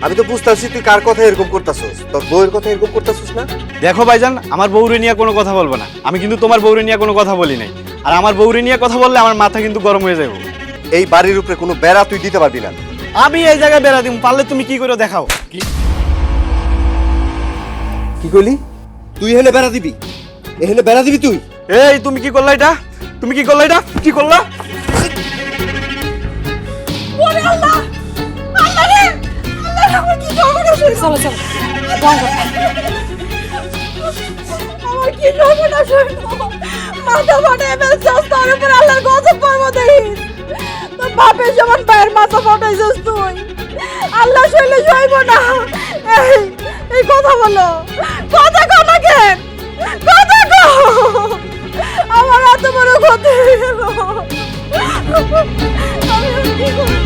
আমি তো বুঝতাছি তুই কার কথা এরকম করতাছস, তোর বউয়ের কথা এরকম করতাছস না? দেখো ভাইজান, আমার বউরে নিয়ে কোনো কথা বলবো না। আমি কিন্তু তোমার বউরে নিয়ে কোনো কথা বলি নাই। আর আমার বউরে নিয়ে কথা বললে আমার মাথা কিন্তু গরম হয়ে যাবে। এই বাড়ির উপরে কোনো বেড়া তুই দিতে পারবি না। আমি এই জায়গায় বেড়া দিব, পারলে তুমি কি করে দেখাও। কি কইলি? তুই হেলে বেড়া দিবি? এহেলে বেড়া দিবি তুই? এই তুমি কি করলা এটা? তুমি কি করলা এটা? কি করলা? ওরে আল্লাহ, আল্লাহ রে, আল্লাহ আমার কি সর্বনাশ হইছে। চলো চলো আমার কি সর্বনাশ হইলো, মাথা ফাটাই ফেলছস, তোর উপর আল্লাহর গজব পড়বো দেখিস। তোর বাপের যেমন ভাইয়ের মাথা ফাটাইছস তুই, আল্লাহ সইলে সইব না। এই কথা বলো, কথা কও না কেন, কথা কও। আমার এত বড় ক্ষতি হয়ে গেল, আমি আর কি করব?